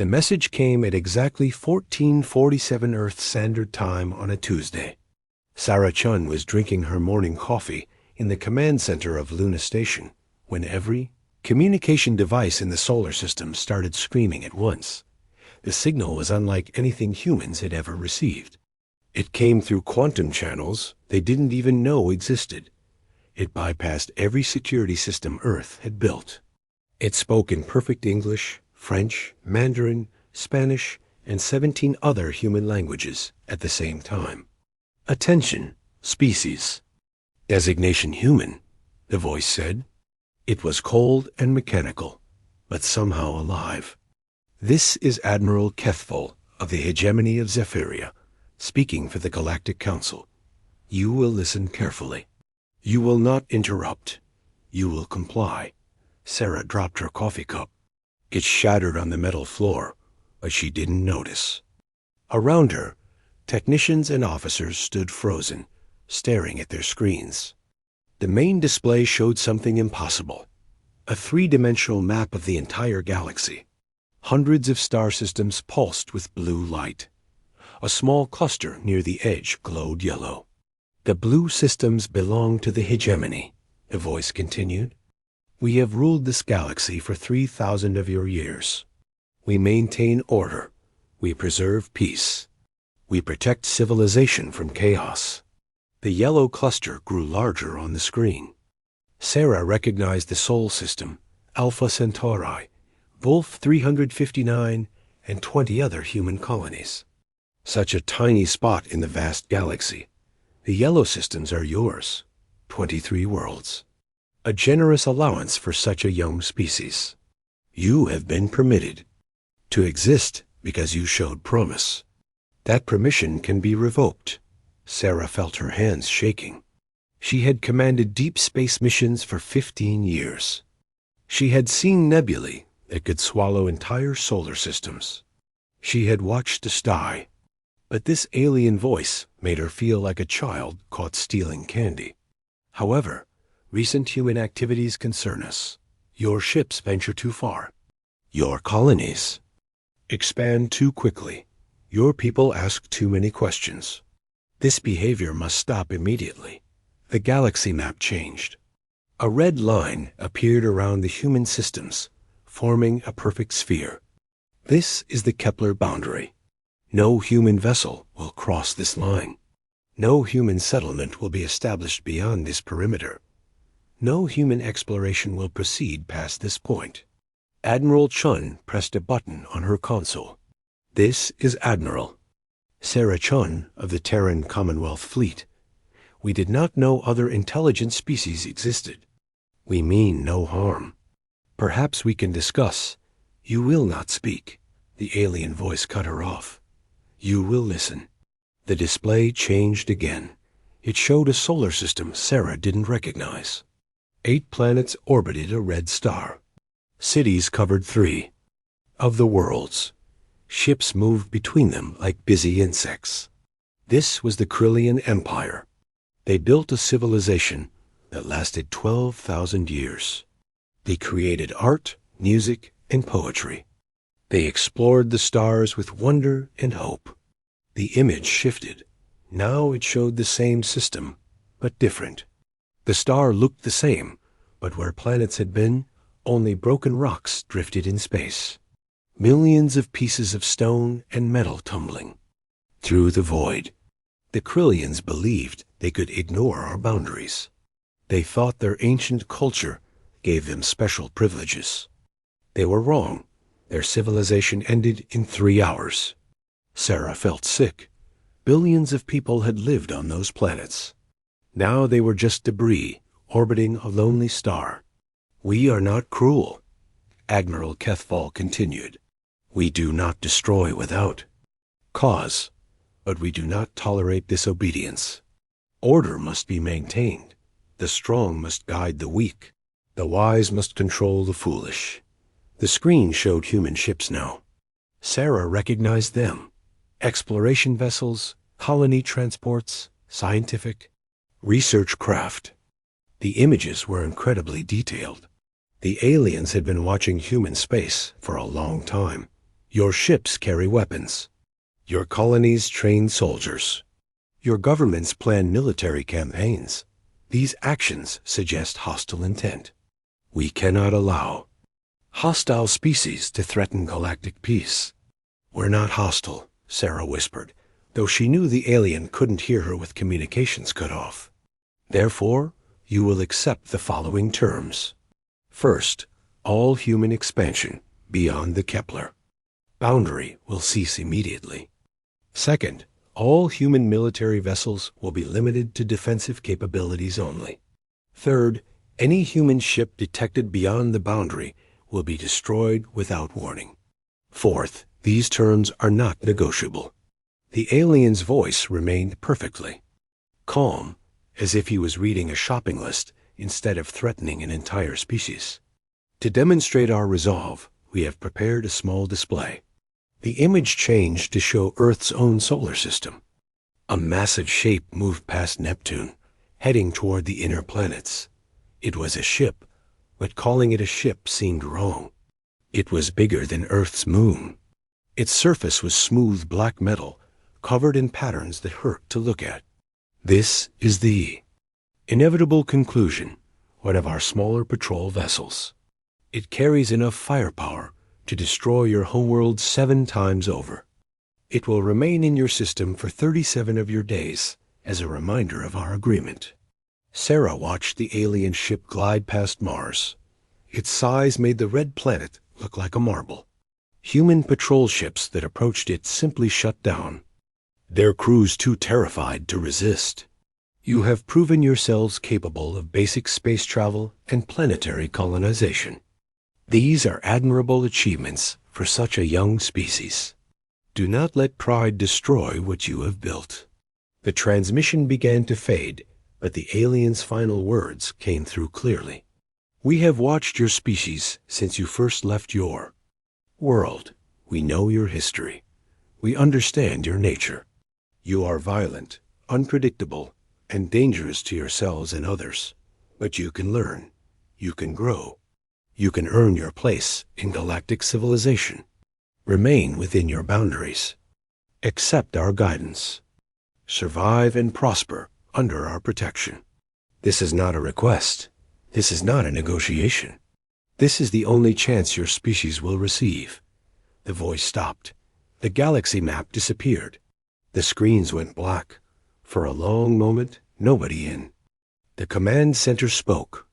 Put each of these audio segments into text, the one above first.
The message came at exactly 14:47 Earth Standard Time on a Tuesday. Sarah Chun was drinking her morning coffee in the command center of Luna Station when every communication device in the solar system started screaming at once. The signal was unlike anything humans had ever received. It came through quantum channels they didn't even know existed. It bypassed every security system Earth had built. It spoke in perfect English, French, Mandarin, Spanish, and 17 other human languages at the same time. Attention, species. Designation human, the voice said. It was cold and mechanical, but somehow alive. This is Admiral Kethful of the Hegemony of Zephyria, speaking for the Galactic Council. You will listen carefully. You will not interrupt. You will comply. Sarah dropped her coffee cup. It shattered on the metal floor, but she didn't notice. Around her, technicians and officers stood frozen, staring at their screens. The main display showed something impossible. A three-dimensional map of the entire galaxy. Hundreds of star systems pulsed with blue light. A small cluster near the edge glowed yellow. The blue systems belong to the hegemony, the voice continued. We have ruled this galaxy for 3,000 of your years. We maintain order. We preserve peace. We protect civilization from chaos. The yellow cluster grew larger on the screen. Sarah recognized the Sol system, Alpha Centauri, Wolf 359, and 20 other human colonies. Such a tiny spot in the vast galaxy. The yellow systems are yours, 23 worlds. A generous allowance for such a young species. You have been permitted to exist because you showed promise. That permission can be revoked. Sarah felt her hands shaking. She had commanded deep space missions for 15 years. She had seen nebulae that could swallow entire solar systems. She had watched a sty, but this alien voice made her feel like a child caught stealing candy. However, recent human activities concern us. Your ships venture too far. Your colonies expand too quickly. Your people ask too many questions. This behavior must stop immediately. The galaxy map changed. A red line appeared around the human systems, forming a perfect sphere. This is the Kepler boundary. No human vessel will cross this line. No human settlement will be established beyond this perimeter. No human exploration will proceed past this point. Admiral Chun pressed a button on her console. This is Admiral Sarah Chun of the Terran Commonwealth Fleet. We did not know other intelligent species existed. We mean no harm. Perhaps we can discuss. You will not speak. The alien voice cut her off. You will listen. The display changed again. It showed a solar system Sarah didn't recognize. 8 planets orbited a red star. Cities covered 3 of the worlds. Ships moved between them like busy insects. This was the Krillian Empire. They built a civilization that lasted 12,000 years. They created art, music, and poetry. They explored the stars with wonder and hope. The image shifted. Now it showed the same system, but different. The star looked the same, but where planets had been, only broken rocks drifted in space. Millions of pieces of stone and metal tumbling through the void. The Krillians believed they could ignore our boundaries. They thought their ancient culture gave them special privileges. They were wrong. Their civilization ended in 3 hours. Sarah felt sick. Billions of people had lived on those planets. Now they were just debris orbiting a lonely star. We are not cruel, Admiral Kethfall continued. We do not destroy without cause, but we do not tolerate disobedience. Order must be maintained. The strong must guide the weak. The wise must control the foolish. The screen showed human ships now. Sarah recognized them. Exploration vessels, colony transports, scientific, research craft. The images were incredibly detailed. The aliens had been watching human space for a long time. Your ships carry weapons. Your colonies train soldiers. Your governments plan military campaigns. These actions suggest hostile intent. We cannot allow hostile species to threaten galactic peace. We're not hostile, Sarah whispered, though she knew the alien couldn't hear her with communications cut off. Therefore, you will accept the following terms. First, all human expansion beyond the Kepler boundary will cease immediately. Second, all human military vessels will be limited to defensive capabilities only. Third, any human ship detected beyond the boundary will be destroyed without warning. Fourth, these terms are not negotiable. The alien's voice remained perfectly calm, as if he was reading a shopping list instead of threatening an entire species. To demonstrate our resolve, we have prepared a small display. The image changed to show Earth's own solar system. A massive shape moved past Neptune, heading toward the inner planets. It was a ship, but calling it a ship seemed wrong. It was bigger than Earth's moon. Its surface was smooth black metal, covered in patterns that hurt to look at. This is the inevitable conclusion, one of our smaller patrol vessels. It carries enough firepower to destroy your homeworld 7 times over. It will remain in your system for 37 of your days as a reminder of our agreement. Sarah watched the alien ship glide past Mars. Its size made the red planet look like a marble. Human patrol ships that approached it simply shut down, their crews too terrified to resist. You have proven yourselves capable of basic space travel and planetary colonization. These are admirable achievements for such a young species. Do not let pride destroy what you have built. The transmission began to fade, but the alien's final words came through clearly. We have watched your species since you first left your world. We know your history. We understand your nature. You are violent, unpredictable, and dangerous to yourselves and others. But you can learn. You can grow. You can earn your place in galactic civilization. Remain within your boundaries. Accept our guidance. Survive and prosper under our protection. This is not a request. This is not a negotiation. This is the only chance your species will receive. The voice stopped. The galaxy map disappeared. The screens went black. For a long moment, nobody in the command center spoke.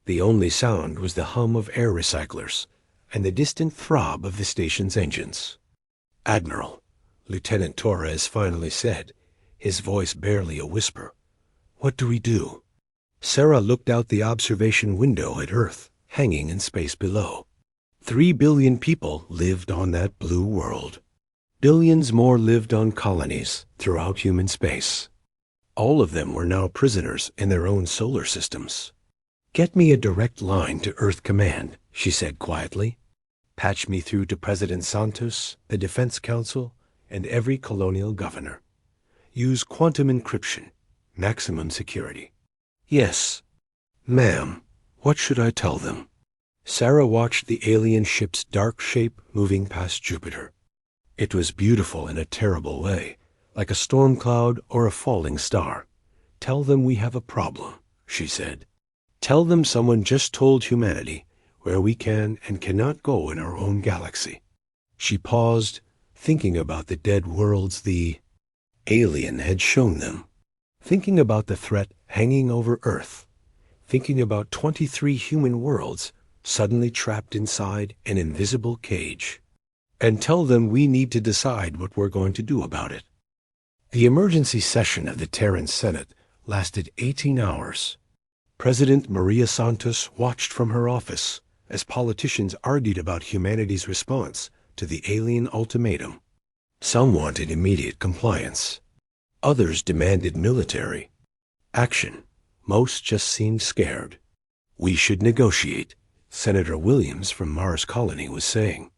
The only sound was the hum of air recyclers and the distant throb of the station's engines. Admiral, Lieutenant Torres finally said, his voice barely a whisper. What do we do? Sarah looked out the observation window at Earth, hanging in space below. 3 billion people lived on that blue world. Billions more lived on colonies throughout human space. All of them were now prisoners in their own solar systems. Get me a direct line to Earth Command, she said quietly. Patch me through to President Santos, the Defense Council, and every colonial governor. Use quantum encryption, maximum security. Yes, ma'am. What should I tell them? Sarah watched the alien ship's dark shape moving past Jupiter. It was beautiful in a terrible way, like a storm cloud or a falling star. Tell them we have a problem, she said. Tell them someone just told humanity where we can and cannot go in our own galaxy. She paused, thinking about the dead worlds the alien had shown them, thinking about the threat hanging over Earth, thinking about 23 human worlds suddenly trapped inside an invisible cage. And tell them we need to decide what we're going to do about it. The emergency session of the Terran Senate lasted 18 hours. President Maria Santos watched from her office as politicians argued about humanity's response to the alien ultimatum. Some wanted immediate compliance. Others demanded military action. Most just seemed scared. We should negotiate, Senator Williams from Mars Colony was saying.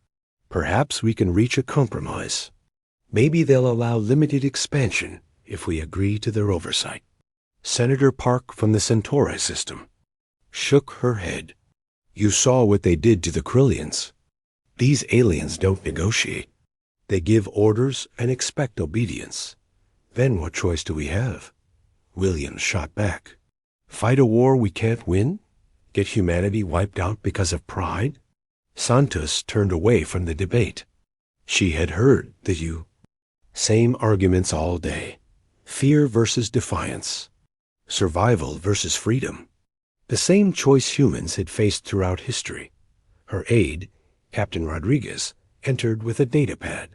Perhaps we can reach a compromise. Maybe they'll allow limited expansion if we agree to their oversight. Senator Park from the Centauri system shook her head. You saw what they did to the Krillians. These aliens don't negotiate. They give orders and expect obedience. Then what choice do we have? Williams shot back. Fight a war we can't win? Get humanity wiped out because of pride? Santos turned away from the debate. She had heard the same arguments all day. Fear versus defiance. Survival versus freedom. The same choice humans had faced throughout history. Her aide, Captain Rodriguez, entered with a datapad.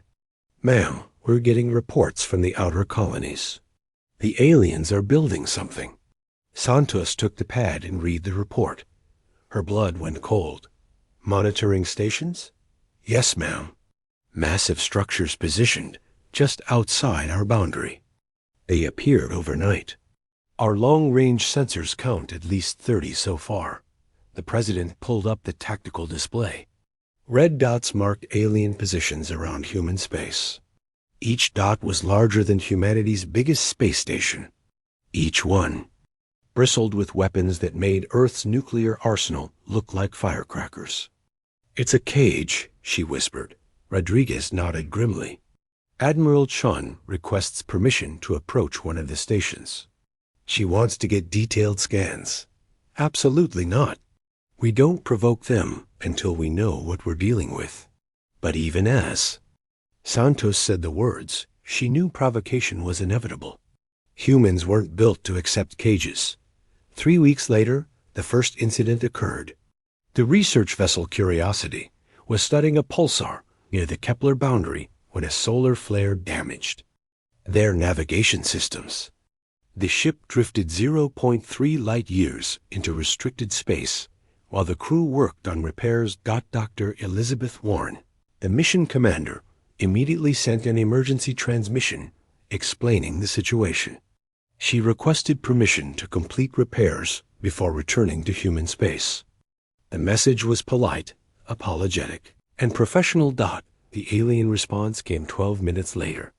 Ma'am, we're getting reports from the outer colonies. The aliens are building something. Santos took the pad and read the report. Her blood went cold. Monitoring stations? Yes, ma'am. Massive structures positioned just outside our boundary. They appeared overnight. Our long-range sensors count at least 30 so far. The president pulled up the tactical display. Red dots marked alien positions around human space. Each dot was larger than humanity's biggest space station. Each one bristled with weapons that made Earth's nuclear arsenal look like firecrackers. It's a cage, she whispered. Rodriguez nodded grimly. Admiral Chun requests permission to approach one of the stations. She wants to get detailed scans. Absolutely not. We don't provoke them until we know what we're dealing with. But even as Santos said the words, she knew provocation was inevitable. Humans weren't built to accept cages. 3 weeks later, the first incident occurred. The research vessel Curiosity was studying a pulsar near the Kepler boundary when a solar flare damaged their navigation systems. The ship drifted 0.3 light years into restricted space while the crew worked on repairs. Dr. Elizabeth Warren, the mission commander, immediately sent an emergency transmission explaining the situation. She requested permission to complete repairs before returning to human space. The message was polite, apologetic, and professional. The alien response came 12 minutes later.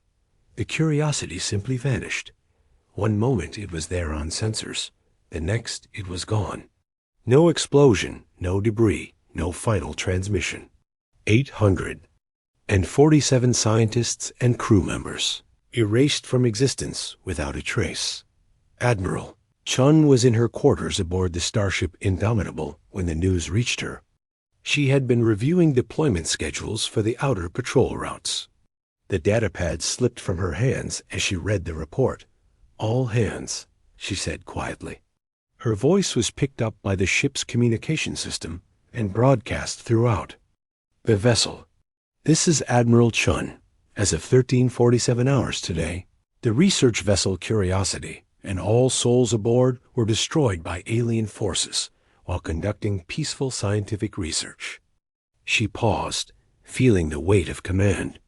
The Curiosity simply vanished. One moment it was there on sensors, the next it was gone. No explosion, no debris, no final transmission. 847 scientists and crew members erased from existence without a trace. Admiral Chun was in her quarters aboard the starship Indomitable when the news reached her. She had been reviewing deployment schedules for the outer patrol routes. The datapad slipped from her hands as she read the report. All hands, she said quietly. Her voice was picked up by the ship's communication system and broadcast throughout. The vessel. This is Admiral Chun. As of 1347 hours today, the research vessel Curiosity and all souls aboard were destroyed by alien forces while conducting peaceful scientific research. She paused, feeling the weight of command,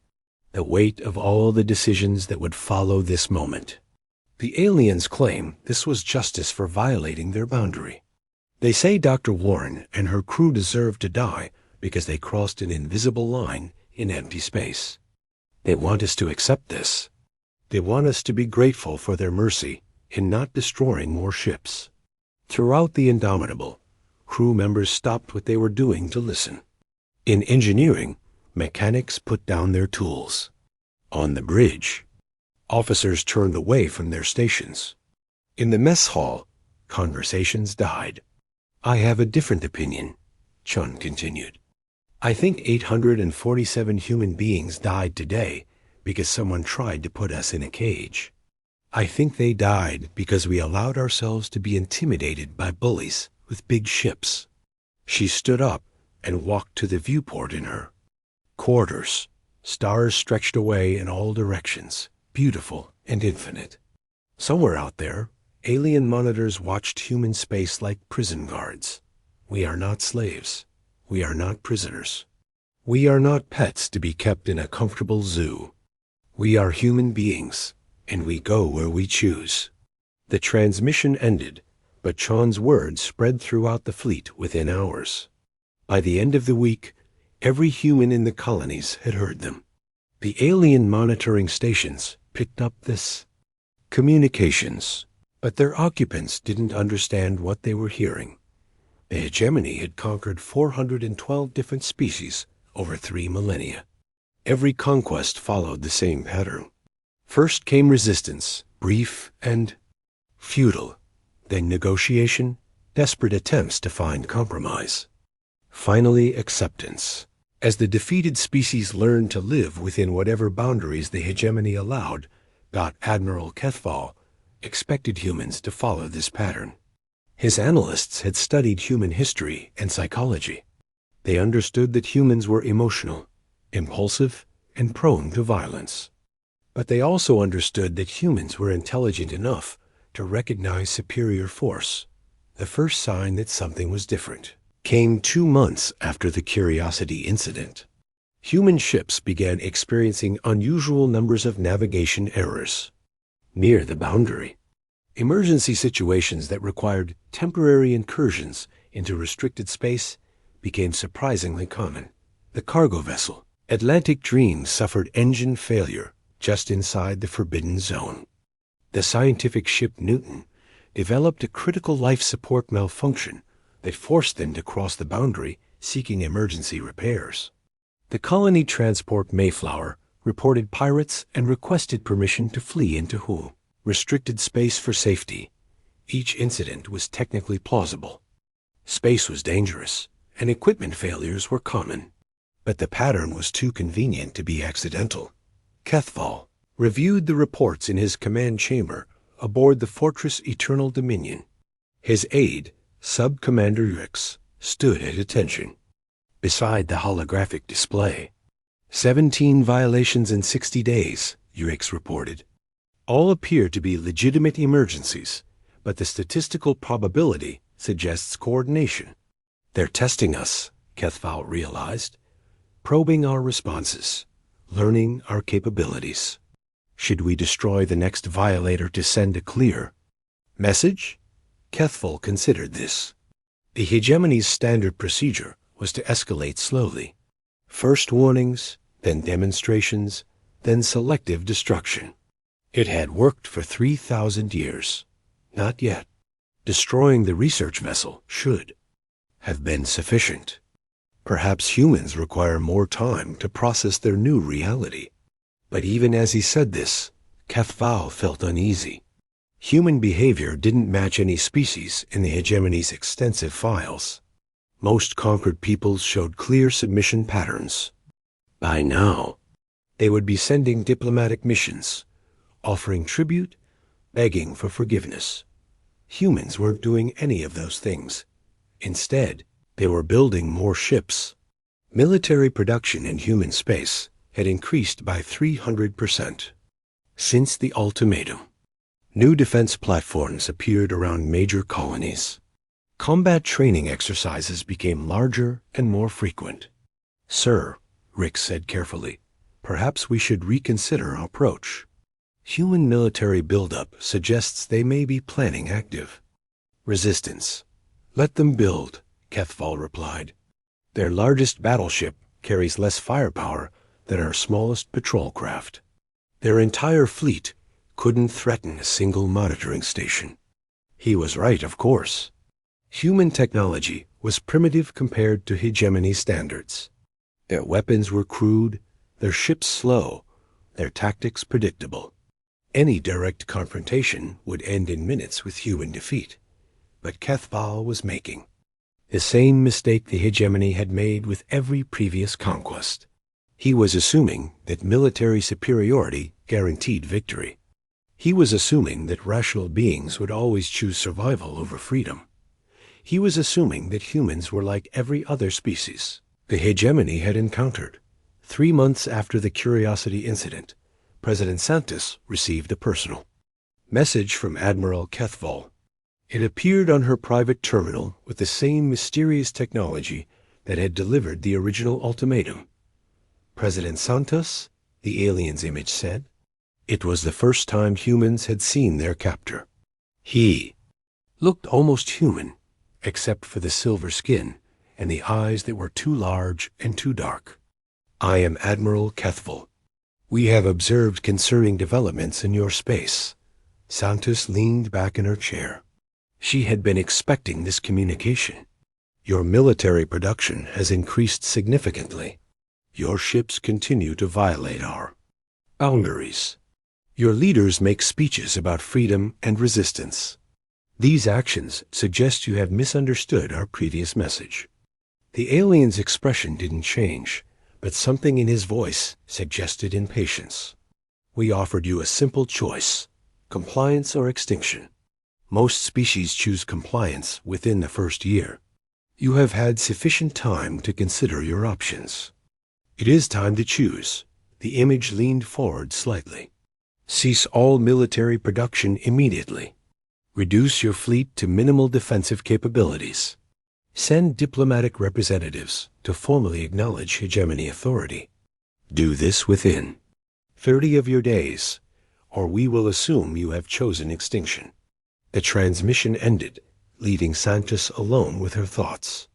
the weight of all the decisions that would follow this moment. The aliens claim this was justice for violating their boundary. They say Dr. Warren and her crew deserve to die because they crossed an invisible line in empty space. They want us to accept this. They want us to be grateful for their mercy in not destroying more ships. Throughout the Indomitable, crew members stopped what they were doing to listen. In engineering, mechanics put down their tools. On the bridge, officers turned away from their stations. In the mess hall, conversations died. I have a different opinion, Chun continued. I think 847 human beings died today because someone tried to put us in a cage. I think they died because we allowed ourselves to be intimidated by bullies with big ships. She stood up and walked to the viewport in her quarters. Stars stretched away in all directions, beautiful and infinite. Somewhere out there, alien monitors watched human space like prison guards. We are not slaves. We are not prisoners. We are not pets to be kept in a comfortable zoo. We are human beings, and we go where we choose. The transmission ended, but Chun's words spread throughout the fleet within hours. By the end of the week, every human in the colonies had heard them. The alien monitoring stations picked up this communications, but their occupants didn't understand what they were hearing. The hegemony had conquered 412 different species over 3 millennia. Every conquest followed the same pattern. First came resistance, brief and futile. Then negotiation, desperate attempts to find compromise. Finally, acceptance. As the defeated species learned to live within whatever boundaries the hegemony allowed, Admiral Kethval expected humans to follow this pattern. His analysts had studied human history and psychology. They understood that humans were emotional, impulsive, and prone to violence. But they also understood that humans were intelligent enough to recognize superior force. The first sign that something was different came 2 months after the Curiosity incident. Human ships began experiencing unusual numbers of navigation errors near the boundary. Emergency situations that required temporary incursions into restricted space became surprisingly common. The cargo vessel Atlantic Dream suffered engine failure just inside the forbidden zone. The scientific ship Newton developed a critical life support malfunction that forced them to cross the boundary seeking emergency repairs. The colony transport Mayflower reported pirates and requested permission to flee into restricted space for safety. Each incident was technically plausible. Space was dangerous, and equipment failures were common. But the pattern was too convenient to be accidental. Kethval reviewed the reports in his command chamber aboard the Fortress Eternal Dominion. His aide, Sub-Commander Rix, stood at attention. Beside the holographic display, 17 violations in 60 days, Rix reported. All appear to be legitimate emergencies, but the statistical probability suggests coordination. They're testing us, Kethval realized, probing our responses, learning our capabilities. Should we destroy the next violator to send a clear message? Kethval considered this. The hegemony's standard procedure was to escalate slowly. First warnings, then demonstrations, then selective destruction. It had worked for 3,000 years. Not yet. Destroying the research vessel should have been sufficient. Perhaps humans require more time to process their new reality. But even as he said this, Kethval felt uneasy. Human behavior didn't match any species in the hegemony's extensive files. Most conquered peoples showed clear submission patterns. By now, they would be sending diplomatic missions, offering tribute, begging for forgiveness. Humans weren't doing any of those things. Instead, they were building more ships. Military production in human space had increased by 300%. Since the ultimatum, new defense platforms appeared around major colonies. Combat training exercises became larger and more frequent. Sir, Rick said carefully, perhaps we should reconsider our approach. Human military buildup suggests they may be planning active resistance. Let them build, Kethval replied. Their largest battleship carries less firepower than our smallest patrol craft. Their entire fleet couldn't threaten a single monitoring station. He was right, of course. Human technology was primitive compared to hegemony standards. Their weapons were crude, their ships slow, their tactics predictable. Any direct confrontation would end in minutes with human defeat. But Kethval was making the same mistake the hegemony had made with every previous conquest. He was assuming that military superiority guaranteed victory. He was assuming that rational beings would always choose survival over freedom. He was assuming that humans were like every other species the hegemony had encountered. 3 months after the Curiosity incident, President Santos received a personal message from Admiral Kethval. It appeared on her private terminal with the same mysterious technology that had delivered the original ultimatum. President Santos, the alien's image said. It was the first time humans had seen their captor. He looked almost human, except for the silver skin and the eyes that were too large and too dark. I am Admiral Kethval. We have observed concerning developments in your space. Santos leaned back in her chair. She had been expecting this communication. Your military production has increased significantly. Your ships continue to violate our boundaries. Your leaders make speeches about freedom and resistance. These actions suggest you have misunderstood our previous message. The alien's expression didn't change, but something in his voice suggested impatience. We offered you a simple choice: compliance or extinction. Most species choose compliance within the first year. You have had sufficient time to consider your options. It is time to choose. The image leaned forward slightly. Cease all military production immediately. Reduce your fleet to minimal defensive capabilities. Send diplomatic representatives to formally acknowledge hegemony authority. Do this within 30 of your days, or we will assume you have chosen extinction. The transmission ended, leaving Santos alone with her thoughts.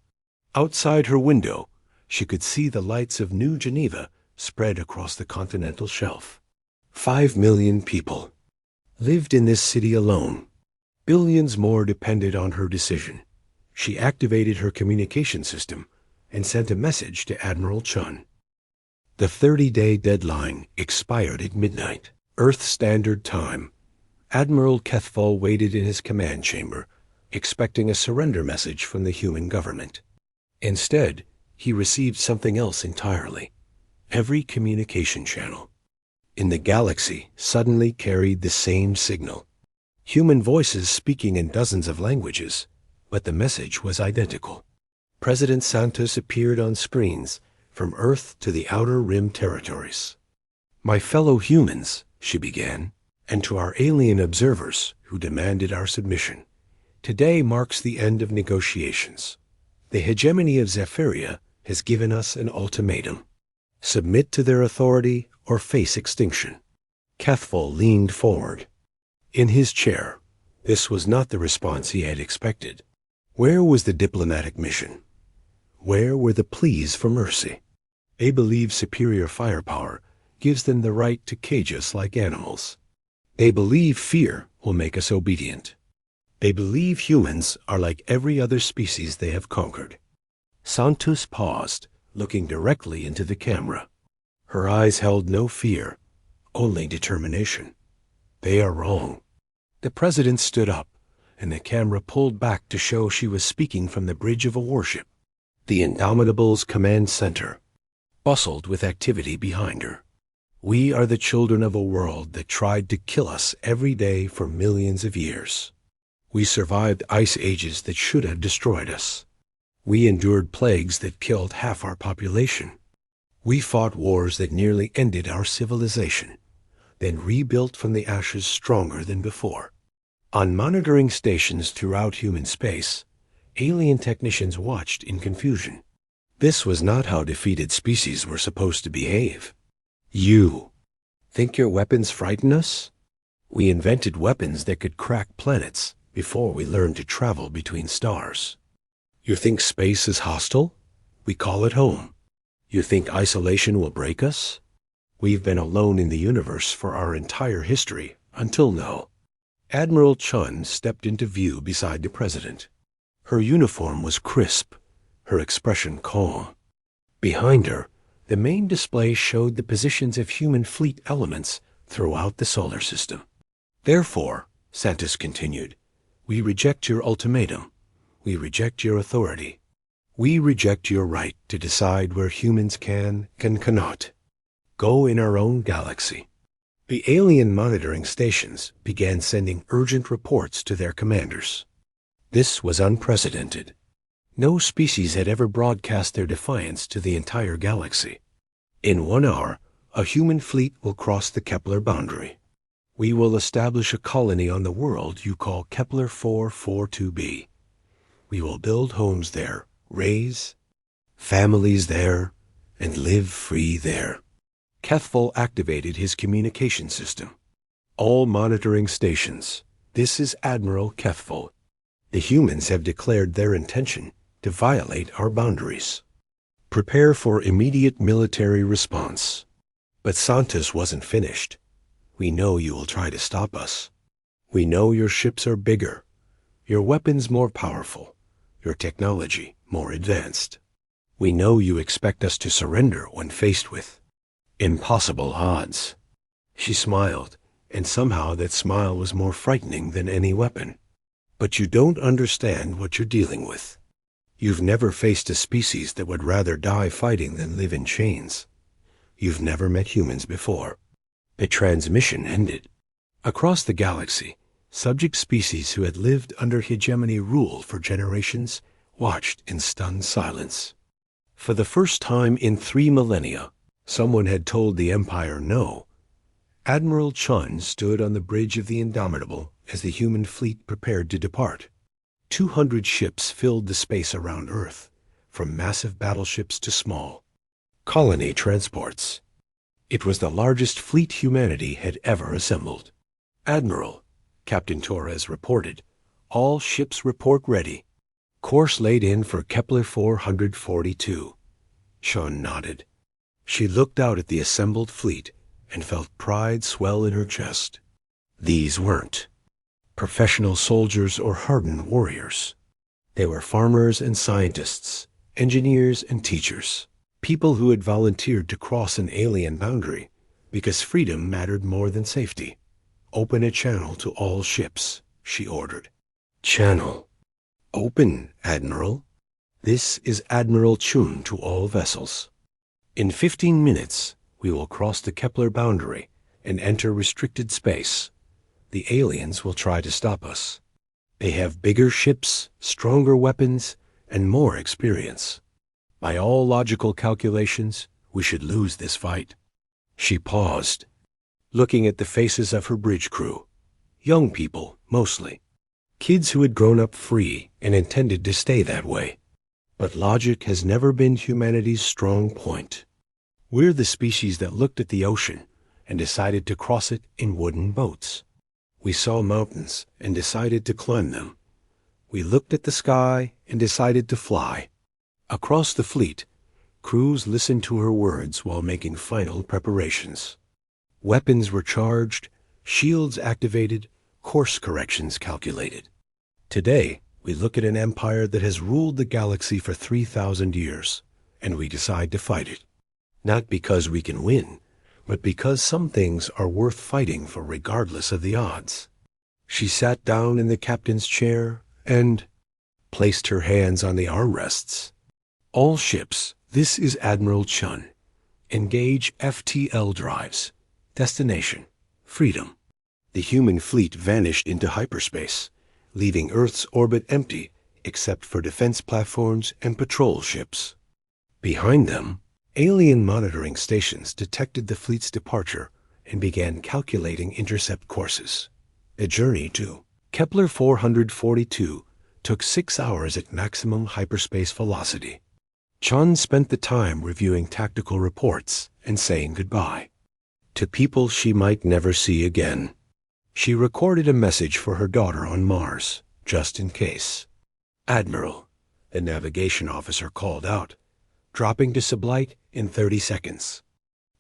Outside her window, she could see the lights of New Geneva spread across the continental shelf. 5 million people lived in this city alone. Billions more depended on her decision. She activated her communication system and sent a message to Admiral Chun. The 30-day deadline expired at midnight, Earth Standard Time. Admiral Kethfall waited in his command chamber, expecting a surrender message from the human government. Instead, he received something else entirely. Every communication channel in the galaxy suddenly carried the same signal. Human voices speaking in dozens of languages, but the message was identical. President Santos appeared on screens from Earth to the Outer Rim territories. My fellow humans, she began, and to our alien observers who demanded our submission. Today marks the end of negotiations. The hegemony of Zephyria has given us an ultimatum. Submit to their authority or face extinction. Kethfall leaned forward. In his chair, this was not the response he had expected. Where was the diplomatic mission? Where were the pleas for mercy? They believe superior firepower gives them the right to cage us like animals. They believe fear will make us obedient. They believe humans are like every other species they have conquered. Santos paused, looking directly into the camera. Her eyes held no fear, only determination. They are wrong. The president stood up, and the camera pulled back to show she was speaking from the bridge of a warship. The Indomitable's command center bustled with activity behind her. We are the children of a world that tried to kill us every day for millions of years. We survived ice ages that should have destroyed us. We endured plagues that killed half our population. We fought wars that nearly ended our civilization, then rebuilt from the ashes stronger than before. On monitoring stations throughout human space, alien technicians watched in confusion. This was not how defeated species were supposed to behave. You think your weapons frighten us? We invented weapons that could crack planets before we learned to travel between stars. You think space is hostile? We call it home. You think isolation will break us? We've been alone in the universe for our entire history, until now. Admiral Chun stepped into view beside the president. Her uniform was crisp, her expression calm. Behind her, the main display showed the positions of human fleet elements throughout the solar system. Therefore, Santos continued, we reject your ultimatum. We reject your authority. We reject your right to decide where humans cannot go in our own galaxy. The alien monitoring stations began sending urgent reports to their commanders. This was unprecedented. No species had ever broadcast their defiance to the entire galaxy. In 1 hour, a human fleet will cross the Kepler boundary. We will establish a colony on the world you call Kepler 442b. We will build homes there, raise families there, and live free there. Kethfall activated his communication system. All monitoring stations, this is Admiral Kethfall. The humans have declared their intention to violate our boundaries. Prepare for immediate military response. But Santos wasn't finished. We know you will try to stop us. We know your ships are bigger, your weapons more powerful, your technology more advanced. We know you expect us to surrender when faced with impossible odds." She smiled, and somehow that smile was more frightening than any weapon. "But you don't understand what you're dealing with. You've never faced a species that would rather die fighting than live in chains. You've never met humans before." The transmission ended. Across the galaxy, subject species who had lived under hegemony rule for generations watched in stunned silence. For the first time in 3 millennia, someone had told the Empire no. Admiral Chun stood on the bridge of the Indomitable as the human fleet prepared to depart. 200 ships filled the space around Earth, from massive battleships to small colony transports. It was the largest fleet humanity had ever assembled. "Admiral," Captain Torres reported, "all ships report ready. Course laid in for Kepler 442. Chun nodded. She looked out at the assembled fleet and felt pride swell in her chest. These weren't professional soldiers or hardened warriors. They were farmers and scientists, engineers and teachers, people who had volunteered to cross an alien boundary because freedom mattered more than safety. "Open a channel to all ships," she ordered. "Channel? Open, Admiral. This is Admiral Chun to all vessels. In 15 minutes, we will cross the Kepler boundary and enter restricted space. The aliens will try to stop us. They have bigger ships, stronger weapons, and more experience. By all logical calculations, we should lose this fight." She paused, looking at the faces of her bridge crew. Young people, mostly. Kids who had grown up free and intended to stay that way. But logic has never been humanity's strong point. We're the species that looked at the ocean and decided to cross it in wooden boats. We saw mountains and decided to climb them. We looked at the sky and decided to fly. Across the fleet, crews listened to her words while making final preparations. Weapons were charged, shields activated, course corrections calculated. Today, we look at an empire that has ruled the galaxy for 3,000 years, and we decide to fight it. Not because we can win, but because some things are worth fighting for regardless of the odds. She sat down in the captain's chair and placed her hands on the armrests. "All ships, this is Admiral Chun. Engage FTL drives. Destination, freedom." The human fleet vanished into hyperspace, leaving Earth's orbit empty except for defense platforms and patrol ships. Behind them, alien monitoring stations detected the fleet's departure and began calculating intercept courses. The journey to Kepler 442 took 6 hours at maximum hyperspace velocity. Chun spent the time reviewing tactical reports and saying goodbye to people she might never see again. She recorded a message for her daughter on Mars, just in case. "Admiral," the navigation officer called out, "dropping to sublight in 30 seconds.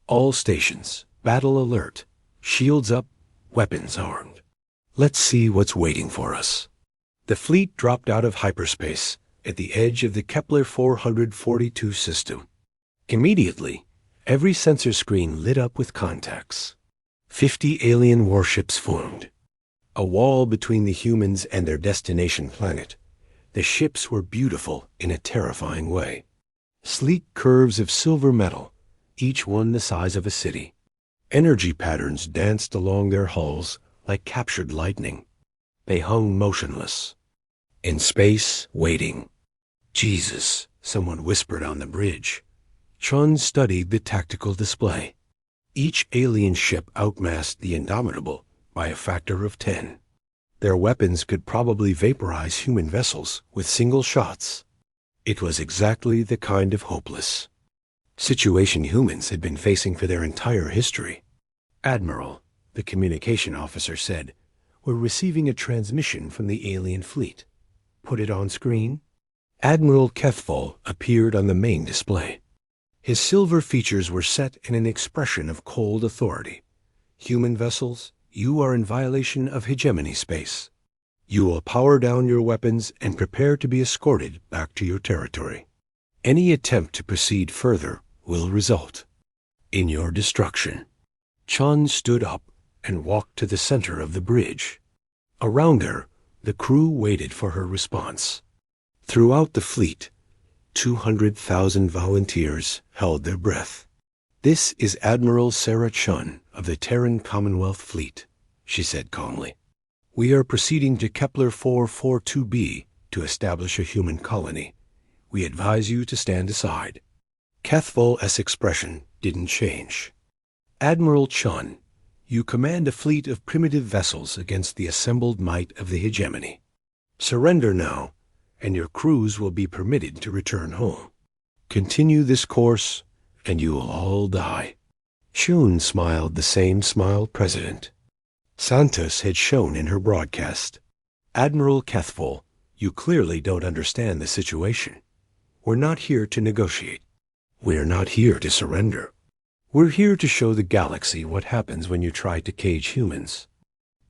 All stations, battle alert, shields up, weapons armed. Let's see what's waiting for us." The fleet dropped out of hyperspace at the edge of the Kepler 442 system. Immediately, every sensor screen lit up with contacts. 50 alien warships formed. A wall between the humans and their destination planet. The ships were beautiful in a terrifying way. Sleek curves of silver metal, each one the size of a city. Energy patterns danced along their hulls like captured lightning. They hung motionless. In space, waiting. "Jesus," someone whispered on the bridge. Chun studied the tactical display. Each alien ship outmassed the Indomitable by a factor of 10. Their weapons could probably vaporize human vessels with single shots. It was exactly the kind of hopeless situation humans had been facing for their entire history. "Admiral," the communication officer said, "we're receiving a transmission from the alien fleet. Put it on screen." Admiral Kethfall appeared on the main display. His silver features were set in an expression of cold authority. "Human vessels, you are in violation of hegemony space. You will power down your weapons and prepare to be escorted back to your territory. Any attempt to proceed further will result in your destruction. Chun stood up and walked to the center of the bridge. Around her, the crew waited for her response. Throughout the fleet, 200,000 volunteers held their breath. "This is Admiral Sarah Chun of the Terran Commonwealth Fleet," she said calmly. "We are proceeding to Kepler 442b to establish a human colony. We advise you to stand aside." Cathvol's expression didn't change. "Admiral Chun, you command a fleet of primitive vessels against the assembled might of the hegemony. Surrender now, and your crews will be permitted to return home. Continue this course, and you will all die." Chun smiled the same smile President Santos had shown in her broadcast. "Admiral Cathvol, you clearly don't understand the situation. We're not here to negotiate. We're not here to surrender. We're here to show the galaxy what happens when you try to cage humans."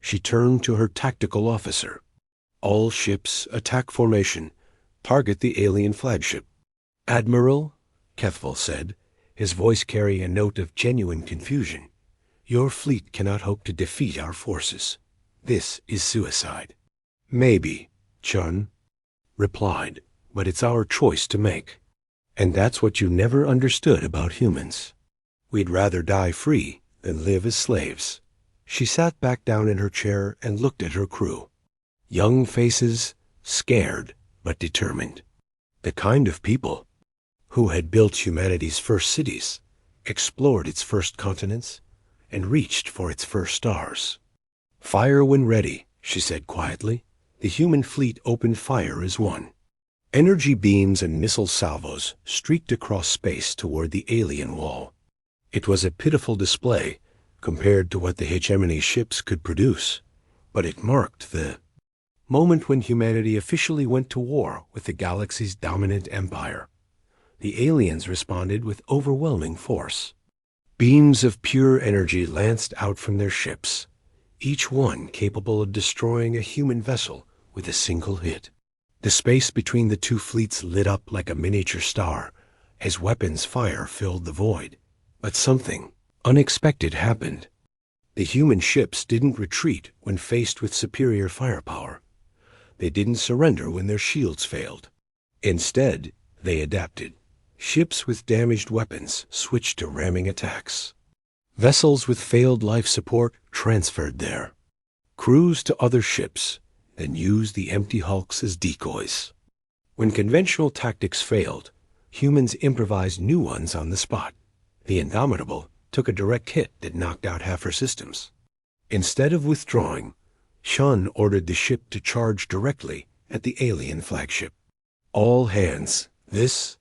She turned to her tactical officer. "All ships, attack formation. Target the alien flagship." "Admiral," Cathvol said, his voice carrying a note of genuine confusion, "your fleet cannot hope to defeat our forces. This is suicide." "Maybe," Chun replied, "but it's our choice to make. And that's what you never understood about humans. We'd rather die free than live as slaves." She sat back down in her chair and looked at her crew. Young faces, scared but determined. The kind of people who had built humanity's first cities, explored its first continents, and reached for its first stars. "Fire when ready," she said quietly. The human fleet opened fire as one. Energy beams and missile salvos streaked across space toward the alien wall. It was a pitiful display compared to what the hegemony ships could produce, but it marked the moment when humanity officially went to war with the galaxy's dominant empire. The aliens responded with overwhelming force. Beams of pure energy lanced out from their ships, each one capable of destroying a human vessel with a single hit. The space between the two fleets lit up like a miniature star as weapons fire filled the void. But something unexpected happened. The human ships didn't retreat when faced with superior firepower. They didn't surrender when their shields failed. Instead, they adapted. Ships with damaged weapons switched to ramming attacks. Vessels with failed life support transferred there. Crews to other ships, then used the empty hulks as decoys. When conventional tactics failed, humans improvised new ones on the spot. The Indomitable took a direct hit that knocked out half her systems. Instead of withdrawing, Chun ordered the ship to charge directly at the alien flagship. "All hands, this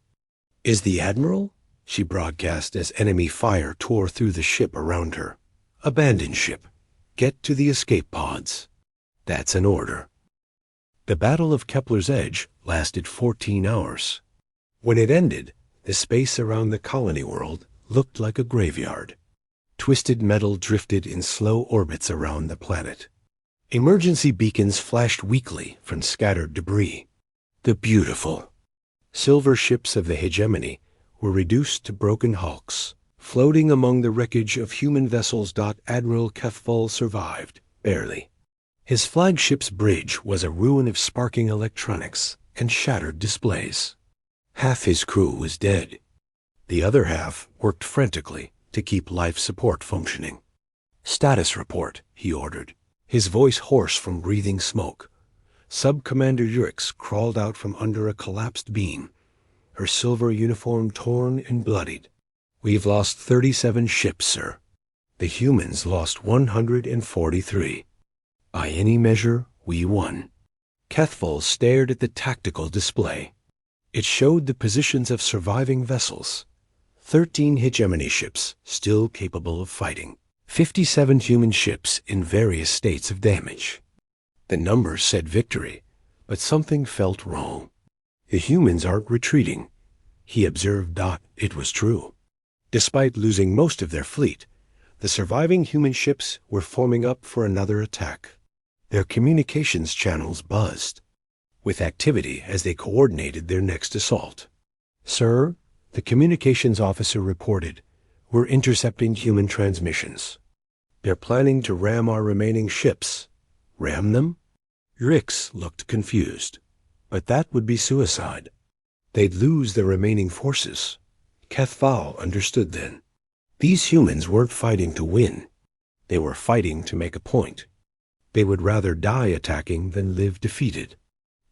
is the Admiral?" she broadcast as enemy fire tore through the ship around her. "Abandon ship. Get to the escape pods. That's an order." The Battle of Kepler's Edge lasted 14 hours. When it ended, the space around the colony world looked like a graveyard. Twisted metal drifted in slow orbits around the planet. Emergency beacons flashed weakly from scattered debris. The beautiful silver ships of the hegemony were reduced to broken hulks, floating among the wreckage of human vessels. Admiral Cathvol survived, barely. His flagship's bridge was a ruin of sparking electronics and shattered displays. Half his crew was dead. The other half worked frantically to keep life support functioning. "Status report," he ordered, his voice hoarse from breathing smoke. Sub-Commander Urix crawled out from under a collapsed beam, her silver uniform torn and bloodied. "We've lost 37 ships, sir. The humans lost 143. By any measure, we won." Cathvol stared at the tactical display. It showed the positions of surviving vessels. 13 hegemony ships still capable of fighting. 57 human ships in various states of damage. The numbers said victory, but something felt wrong. "The humans aren't retreating," he observed. It was true. Despite losing most of their fleet, the surviving human ships were forming up for another attack. Their communications channels buzzed with activity as they coordinated their next assault. Sir, the communications officer reported, we're intercepting human transmissions. They're planning to ram our remaining ships. Ram them? Rix looked confused. But that would be suicide. They'd lose their remaining forces. Kethval understood then. These humans weren't fighting to win. They were fighting to make a point. They would rather die attacking than live defeated.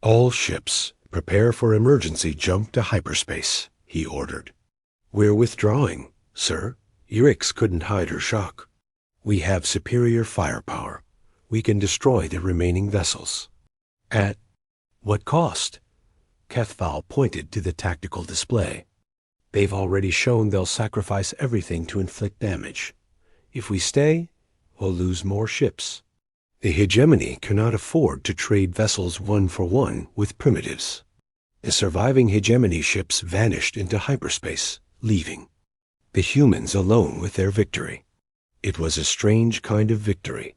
All ships, prepare for emergency jump to hyperspace, he ordered. We're withdrawing, sir. Rix couldn't hide her shock. We have superior firepower. We can destroy the remaining vessels. At what cost? Kethval pointed to the tactical display. They've already shown they'll sacrifice everything to inflict damage. If we stay, we'll lose more ships. The hegemony cannot afford to trade vessels one for one with primitives. The surviving hegemony ships vanished into hyperspace, leaving the humans alone with their victory. It was a strange kind of victory,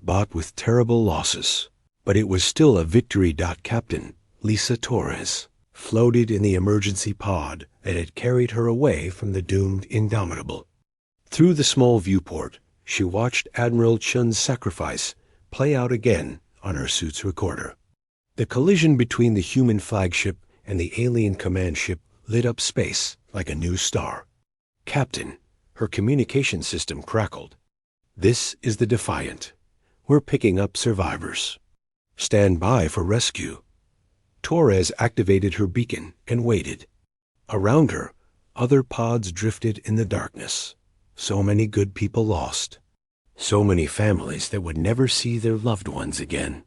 bought with terrible losses, but it was still a victory. Captain Lisa Torres floated in the emergency pod that had carried her away from the doomed Indomitable. Through the small viewport, she watched Admiral Chun's sacrifice play out again on her suit's recorder. The collision between the human flagship and the alien command ship lit up space like a new star. Captain, her communication system crackled. This is the Defiant. We're picking up survivors. Stand by for rescue. Torres activated her beacon and waited. Around her, other pods drifted in the darkness. So many good people lost. So many families that would never see their loved ones again.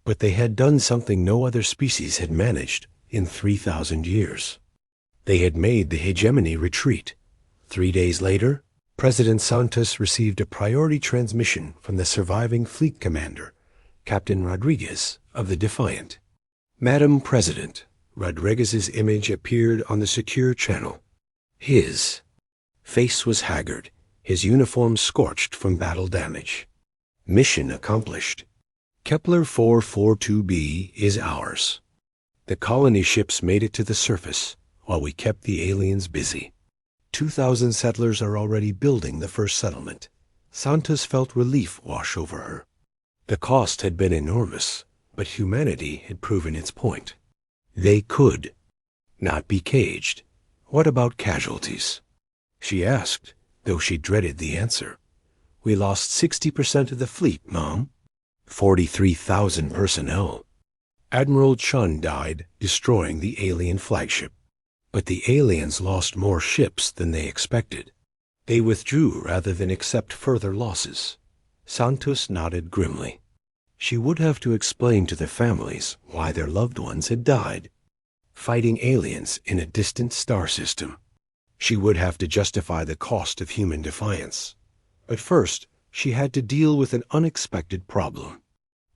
But they had done something no other species had managed in 3,000 years. They had made the hegemony retreat. 3 days later, President Santos received a priority transmission from the surviving fleet commander, Captain Rodriguez of the Defiant. Madam President, Rodriguez's image appeared on the secure channel. His face was haggard, his uniform scorched from battle damage. Mission accomplished. Kepler 442b is ours. The colony ships made it to the surface while we kept the aliens busy. 2,000 settlers are already building the first settlement. Santos felt relief wash over her. The cost had been enormous, but humanity had proven its point. They could not be caged. What about casualties? She asked, though she dreaded the answer. We lost 60% of the fleet, Mom. 43,000 personnel. Admiral Chun died, destroying the alien flagship. But the aliens lost more ships than they expected. They withdrew rather than accept further losses. Santos nodded grimly. She would have to explain to the families why their loved ones had died. Fighting aliens in a distant star system. She would have to justify the cost of human defiance. But first, she had to deal with an unexpected problem.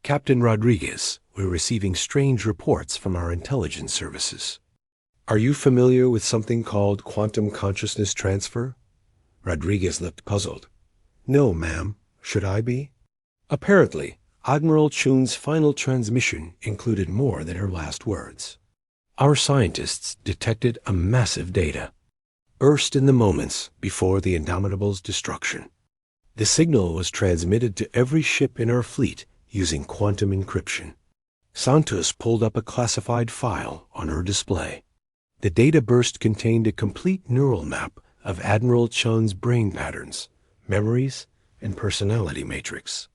Captain Rodriguez, we're receiving strange reports from our intelligence services. Are you familiar with something called quantum consciousness transfer? Rodriguez looked puzzled. No, ma'am. Should I be? Apparently, Admiral Chun's final transmission included more than her last words. Our scientists detected a massive data, burst in the moments before the Indomitable's destruction. The signal was transmitted to every ship in our fleet using quantum encryption. Santos pulled up a classified file on her display. The data burst contained a complete neural map of Admiral Chun's brain patterns, memories, and personality matrix.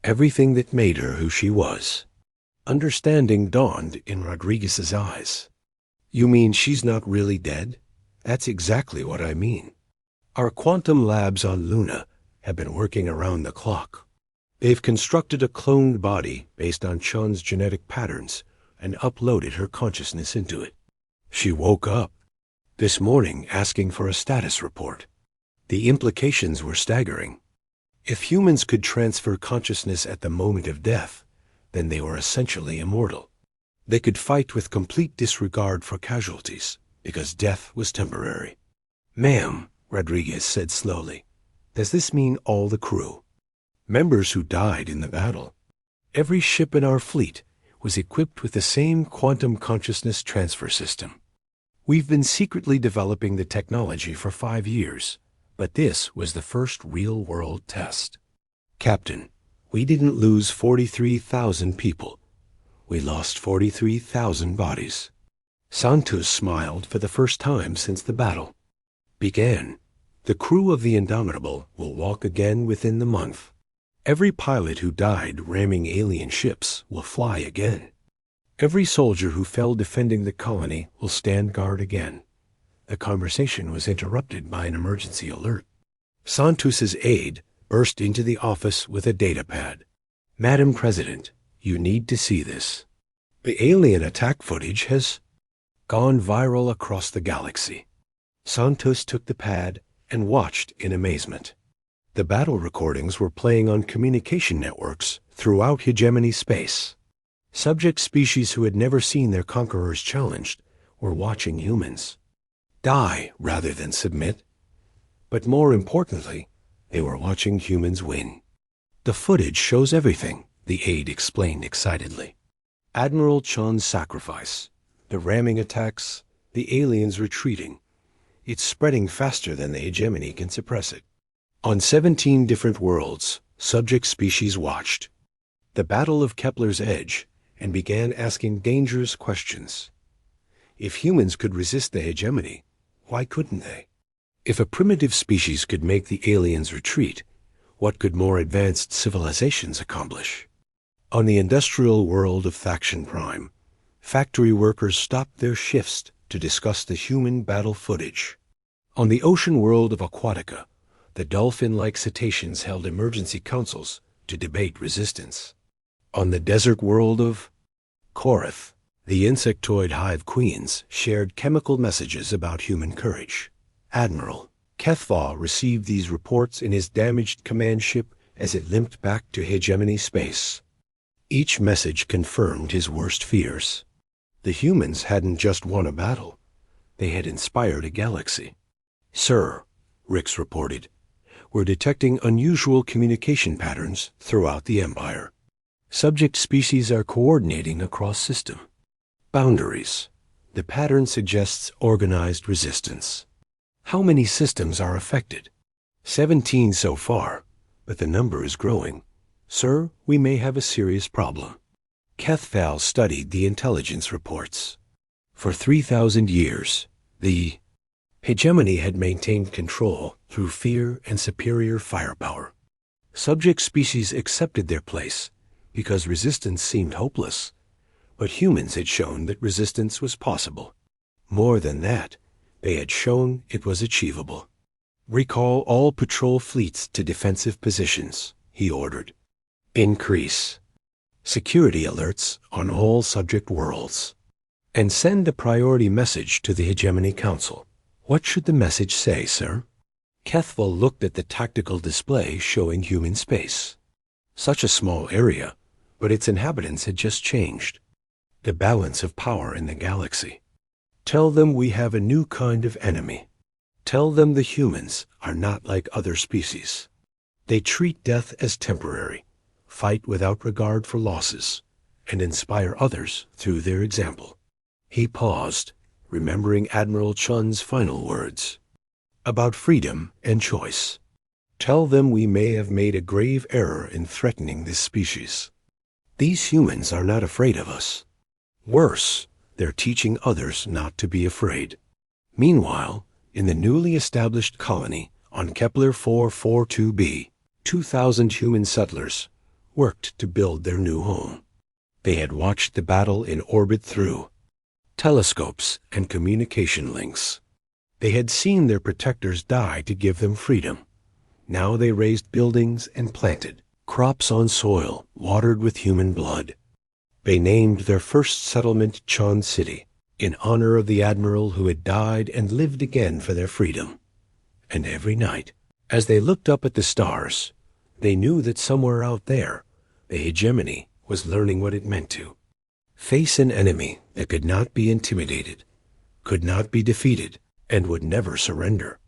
Everything that made her who she was. Understanding dawned in Rodriguez's eyes. You mean she's not really dead? That's exactly what I mean. Our quantum labs on Luna have been working around the clock. They've constructed a cloned body based on Chun's genetic patterns and uploaded her consciousness into it. She woke up this morning asking for a status report. The implications were staggering. If humans could transfer consciousness at the moment of death, then they were essentially immortal. They could fight with complete disregard for casualties, because death was temporary. Ma'am, Rodriguez said slowly, does this mean all the crew? Members who died in the battle. Every ship in our fleet was equipped with the same quantum consciousness transfer system. We've been secretly developing the technology for 5 years, but this was the first real-world test. Captain, we didn't lose 43,000 people. We lost 43,000 bodies. Santos smiled for the first time since the battle began. The crew of the Indomitable will walk again within the month. Every pilot who died ramming alien ships will fly again. Every soldier who fell defending the colony will stand guard again. The conversation was interrupted by an emergency alert. Santos's aide burst into the office with a datapad. Madam President, you need to see this. The alien attack footage has gone viral across the galaxy. Santos took the pad and watched in amazement. The battle recordings were playing on communication networks throughout hegemony space. Subject species who had never seen their conquerors challenged were watching humans die rather than submit. But more importantly, they were watching humans win. The footage shows everything, the aide explained excitedly. Admiral Chun's sacrifice, the ramming attacks, the aliens retreating. It's spreading faster than the hegemony can suppress it. On 17 different worlds, subject species watched the Battle of Kepler's Edge and began asking dangerous questions. If humans could resist the hegemony, why couldn't they? If a primitive species could make the aliens retreat, what could more advanced civilizations accomplish? On the industrial world of Thaction Prime, factory workers stopped their shifts to discuss the human battle footage. On the ocean world of Aquatica, the dolphin-like cetaceans held emergency councils to debate resistance. On the desert world of Korath, the insectoid hive queens shared chemical messages about human courage. Admiral Kethva received these reports in his damaged command ship as it limped back to hegemony space. Each message confirmed his worst fears. The humans hadn't just won a battle. They had inspired a galaxy. Sir, Rix reported, we're detecting unusual communication patterns throughout the Empire. Subject species are coordinating across system boundaries. The pattern suggests organized resistance. How many systems are affected? 17 so far, but the number is growing. Sir, we may have a serious problem. Kethval studied the intelligence reports. For 3,000 years, the hegemony had maintained control through fear and superior firepower. Subject species accepted their place because resistance seemed hopeless, but humans had shown that resistance was possible. More than that, they had shown it was achievable. Recall all patrol fleets to defensive positions, he ordered. Increase security alerts on all subject worlds. And send a priority message to the Hegemony Council. What should the message say, sir? Kethval looked at the tactical display showing human space. Such a small area, but its inhabitants had just changed. The balance of power in the galaxy. Tell them we have a new kind of enemy. Tell them the humans are not like other species. They treat death as temporary, fight without regard for losses, and inspire others through their example. He paused, remembering Admiral Chun's final words about freedom and choice. Tell them we may have made a grave error in threatening this species. These humans are not afraid of us. Worse, they're teaching others not to be afraid. Meanwhile, in the newly established colony on Kepler 442b, 2,000 human settlers worked to build their new home. They had watched the battle in orbit through telescopes and communication links. They had seen their protectors die to give them freedom. Now they raised buildings and planted crops on soil watered with human blood. They named their first settlement Chon City, in honor of the admiral who had died and lived again for their freedom. And every night, as they looked up at the stars, they knew that somewhere out there, the hegemony was learning what it meant to face an enemy that could not be intimidated, could not be defeated, and would never surrender.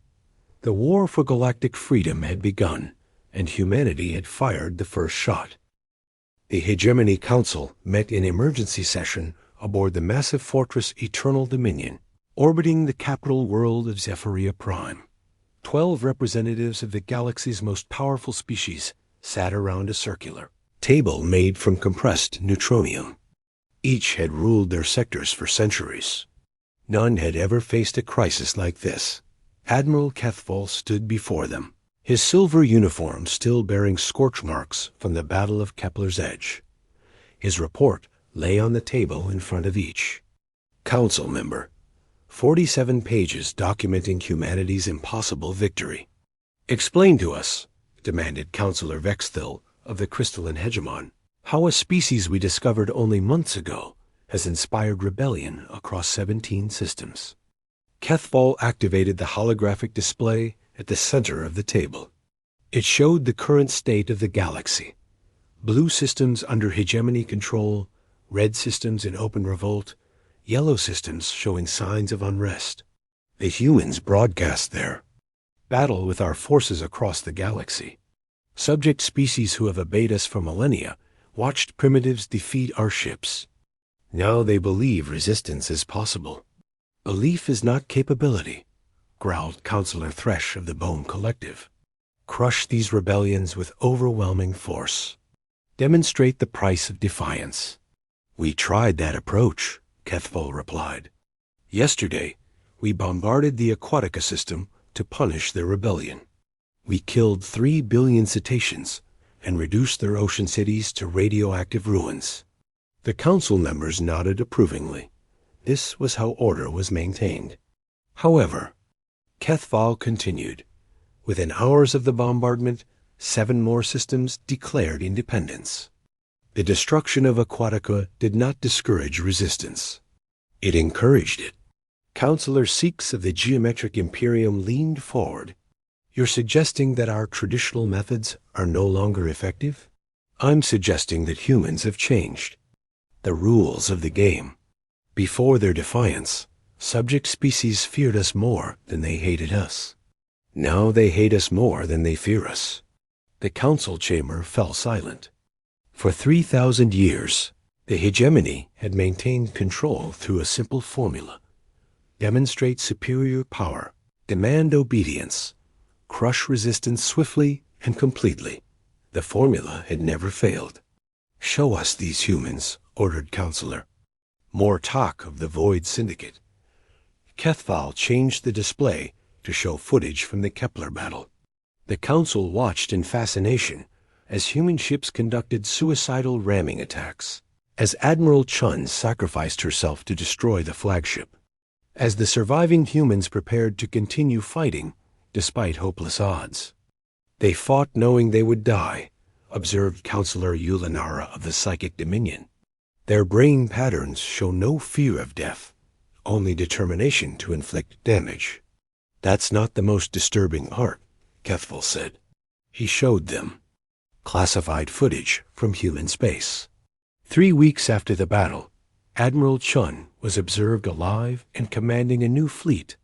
The war for galactic freedom had begun, and humanity had fired the first shot. The Hegemony Council met in emergency session aboard the massive fortress Eternal Dominion. orbiting the capital world of Zephyria Prime. 12 representatives of the galaxy's most powerful species sat around a circular table made from compressed neutronium. Each had ruled their sectors for centuries. None had ever faced a crisis like this. Admiral Kethval stood before them, his silver uniform still bearing scorch marks from the Battle of Kepler's Edge. His report lay on the table in front of each. Council member, 47 pages documenting humanity's impossible victory. Explain to us, demanded Councillor Vexthil of the crystalline hegemon, how a species we discovered only months ago has inspired rebellion across 17 systems. Kethval activated the holographic display at the center of the table. It showed the current state of the galaxy. Blue systems under hegemony control, red systems in open revolt, yellow systems showing signs of unrest. The humans broadcast their battle with our forces across the galaxy. Subject species who have obeyed us for millennia watched primitives defeat our ships. Now they believe resistance is possible. Belief is not capability, growled Councillor Thresh of the Bone Collective. Crush these rebellions with overwhelming force. Demonstrate the price of defiance. We tried that approach, Kethval replied. Yesterday, we bombarded the Aquatica system to punish their rebellion. We killed 3 billion cetaceans and reduced their ocean cities to radioactive ruins. The council members nodded approvingly. This was how order was maintained. However, Kethval continued. Within hours of the bombardment, 7 more systems declared independence. The destruction of Aquatica did not discourage resistance. It encouraged it. Councillor Seeks of the Geometric Imperium leaned forward. You're suggesting that our traditional methods are no longer effective? I'm suggesting that humans have changed. The rules of the game. Before their defiance, subject species feared us more than they hated us. Now they hate us more than they fear us. The council chamber fell silent. For 3,000 years, the hegemony had maintained control through a simple formula. Demonstrate superior power, demand obedience, crush resistance swiftly and completely. The formula had never failed. Show us these humans, ordered Councillor. More talk of the Void Syndicate. Kethval changed the display to show footage from the Kepler battle. The council watched in fascination as human ships conducted suicidal ramming attacks, as Admiral Chun sacrificed herself to destroy the flagship, as the surviving humans prepared to continue fighting despite hopeless odds. They fought knowing they would die, observed Councillor Yulinara of the Psychic Dominion. Their brain patterns show no fear of death, only determination to inflict damage. That's not the most disturbing part, Kethval said. He showed them classified footage from human space. 3 weeks after the battle, Admiral Chun was observed alive and commanding a new fleet.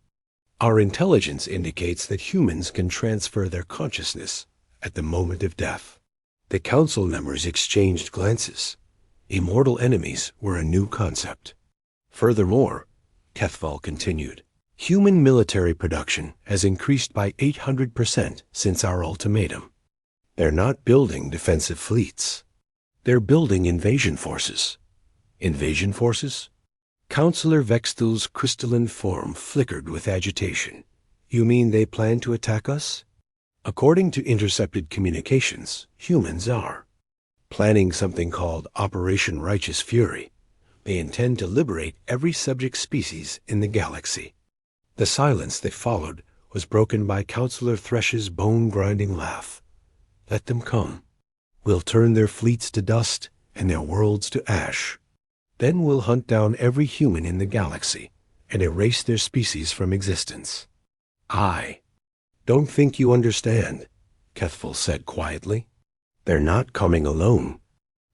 Our intelligence indicates that humans can transfer their consciousness at the moment of death. The council members exchanged glances. Immortal enemies were a new concept. Furthermore, Kethval continued, human military production has increased by 800% since our ultimatum. They're not building defensive fleets. They're building invasion forces. Invasion forces? Councillor Vexthil's crystalline form flickered with agitation. You mean they plan to attack us? According to intercepted communications, humans are planning something called Operation Righteous Fury. They intend to liberate every subject species in the galaxy. The silence that followed was broken by Councillor Thresh's bone-grinding laugh. Let them come. We'll turn their fleets to dust and their worlds to ash. Then we'll hunt down every human in the galaxy and erase their species from existence. I don't think you understand, Kethval said quietly. They're not coming alone.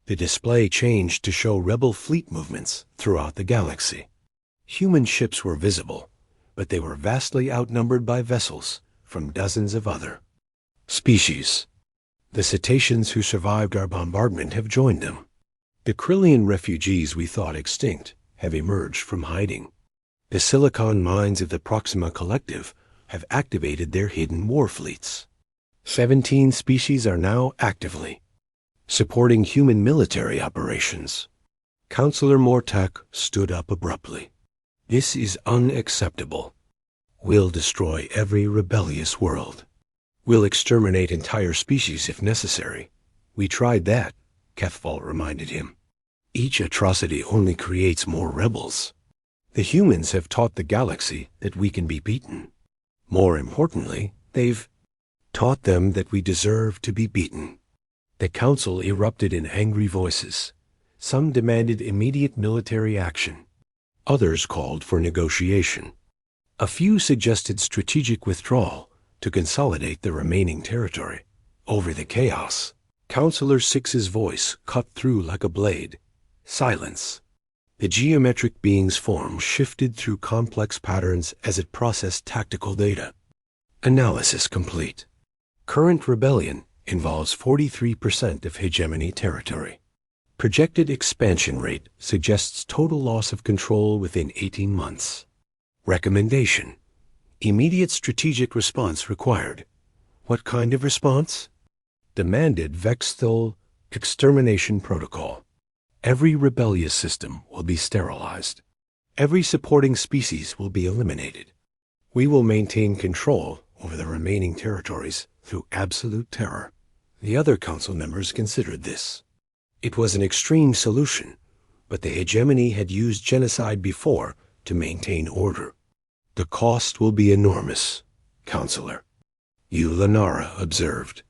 The display changed to show rebel fleet movements throughout the galaxy. Human ships were visible, but they were vastly outnumbered by vessels from dozens of other species. The cetaceans who survived our bombardment have joined them. The Krillian refugees we thought extinct have emerged from hiding. The silicon mines of the Proxima Collective have activated their hidden war fleets. 17 species are now actively supporting human military operations. Counselor Mortak stood up abruptly. This is unacceptable. We'll destroy every rebellious world. We'll exterminate entire species if necessary. We tried that, Kethval reminded him. Each atrocity only creates more rebels. The humans have taught the galaxy that we can be beaten. More importantly, they've taught them that we deserve to be beaten. The council erupted in angry voices. Some demanded immediate military action. Others called for negotiation. A few suggested strategic withdrawal to consolidate the remaining territory. Over the chaos, Counselor Six's voice cut through like a blade. Silence. The geometric being's form shifted through complex patterns as it processed tactical data. Analysis complete. Current rebellion involves 43% of hegemony territory. Projected expansion rate suggests total loss of control within 18 months. Recommendation: immediate strategic response required. What kind of response? Demanded Vexthal extermination protocol. Every rebellious system will be sterilized. Every supporting species will be eliminated. We will maintain control over the remaining territories through absolute terror. The other council members considered this. It was an extreme solution, but the hegemony had used genocide before to maintain order. The cost will be enormous, Counselor. Yulanara observed.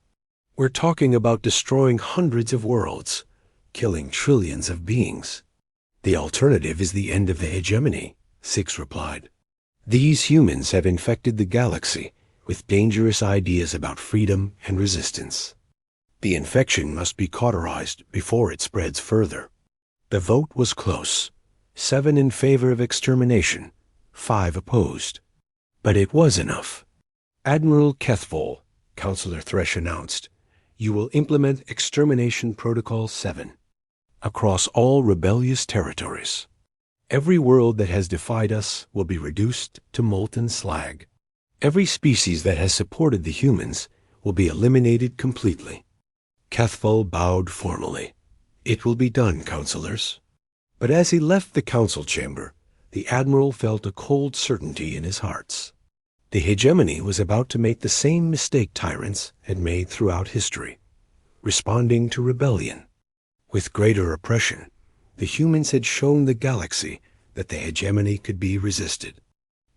We're talking about destroying hundreds of worlds, killing trillions of beings. The alternative is the end of the hegemony, Six replied. These humans have infected the galaxy with dangerous ideas about freedom and resistance. The infection must be cauterized before it spreads further. The vote was close. 7 in favor of extermination, 5 opposed. But it was enough. Admiral Kethval, Counselor Thresh announced, you will implement Extermination Protocol 7 across all rebellious territories. Every world that has defied us will be reduced to molten slag. Every species that has supported the humans will be eliminated completely. Kethval bowed formally. It will be done, counselors. But as he left the council chamber, the Admiral felt a cold certainty in his heart. The hegemony was about to make the same mistake tyrants had made throughout history, responding to rebellion. With greater oppression, the humans had shown the galaxy that the hegemony could be resisted.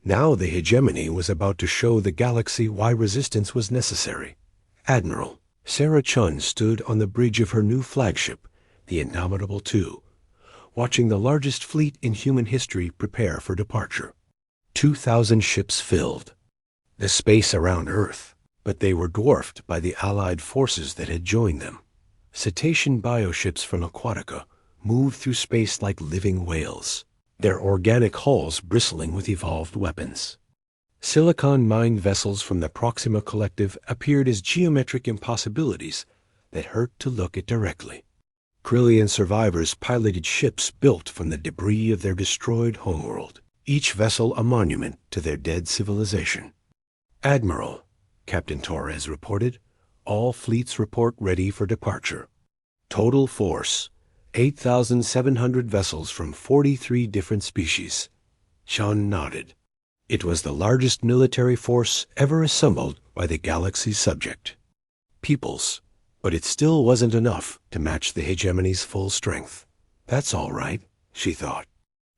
Now the hegemony was about to show the galaxy why resistance was necessary. Admiral Sarah Chun stood on the bridge of her new flagship, the Indomitable II, watching the largest fleet in human history prepare for departure. 2,000 ships filled the space around Earth, but they were dwarfed by the Allied forces that had joined them. Cetacean bioships from Aquatica moved through space like living whales, their organic hulls bristling with evolved weapons. Silicon-mined vessels from the Proxima Collective appeared as geometric impossibilities that hurt to look at directly. Krillian survivors piloted ships built from the debris of their destroyed homeworld, each vessel a monument to their dead civilization. Admiral, Captain Torres reported, all fleets report ready for departure. Total force, 8,700 vessels from 43 different species. Chun nodded. It was the largest military force ever assembled by the galaxy's subject. Peoples, but it still wasn't enough to match the hegemony's full strength. That's all right, she thought.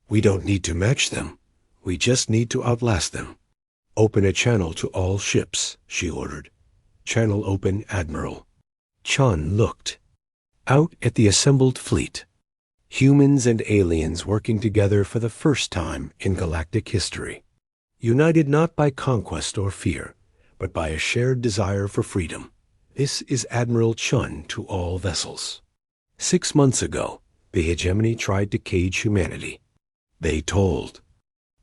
We don't need to match them. We just need to outlast them. Open a channel to all ships, she ordered. Channel open, Admiral. Chun looked. Out at the assembled fleet. Humans and aliens working together for the first time in galactic history. United not by conquest or fear, but by a shared desire for freedom. This is Admiral Chun to all vessels. 6 months ago, the hegemony tried to cage humanity. They told.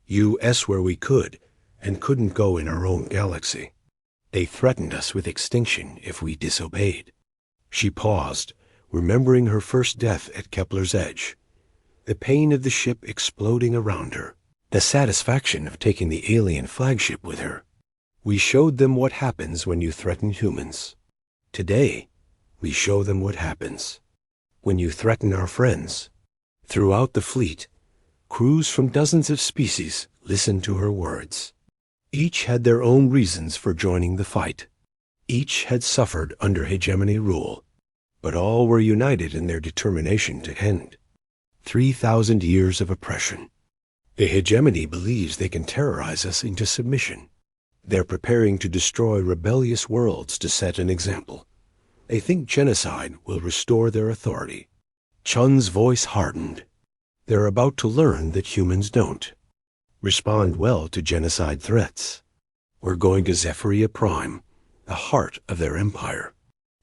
U.S. where we could, and couldn't go in our own galaxy. They threatened us with extinction if we disobeyed. She paused, remembering her first death at Kepler's edge. The pain of the ship exploding around her. the satisfaction of taking the alien flagship with her. We showed them what happens when you threaten humans. Today, we show them what happens when you threaten our friends. Throughout the fleet, crews from dozens of species listened to her words. Each had their own reasons for joining the fight. Each had suffered under hegemony rule, but all were united in their determination to end 3,000 years of oppression. The hegemony believes they can terrorize us into submission. They're preparing to destroy rebellious worlds to set an example. They think genocide will restore their authority. Chun's voice hardened. They're about to learn that humans don't respond well to genocide threats. We're going to Zephyria Prime, the heart of their empire.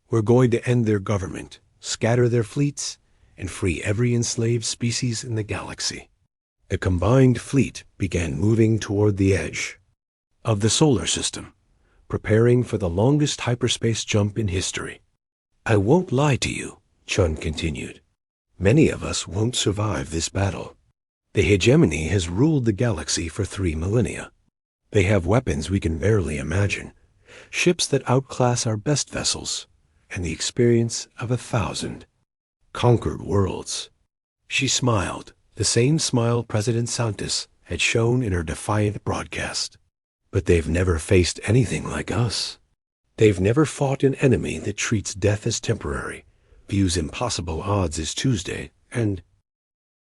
We're going to end their government, scatter their fleets, and free every enslaved species in the galaxy. The combined fleet began moving toward the edge of the solar system, preparing for the longest hyperspace jump in history. I won't lie to you, Chun continued. Many of us won't survive this battle. The hegemony has ruled the galaxy for 3 millennia. They have weapons we can barely imagine, ships that outclass our best vessels, and the experience of 1,000 conquered worlds. She smiled, the same smile President Santos had shown in her defiant broadcast. But they've never faced anything like us. They've never fought an enemy that treats death as temporary, views impossible odds as Tuesday, and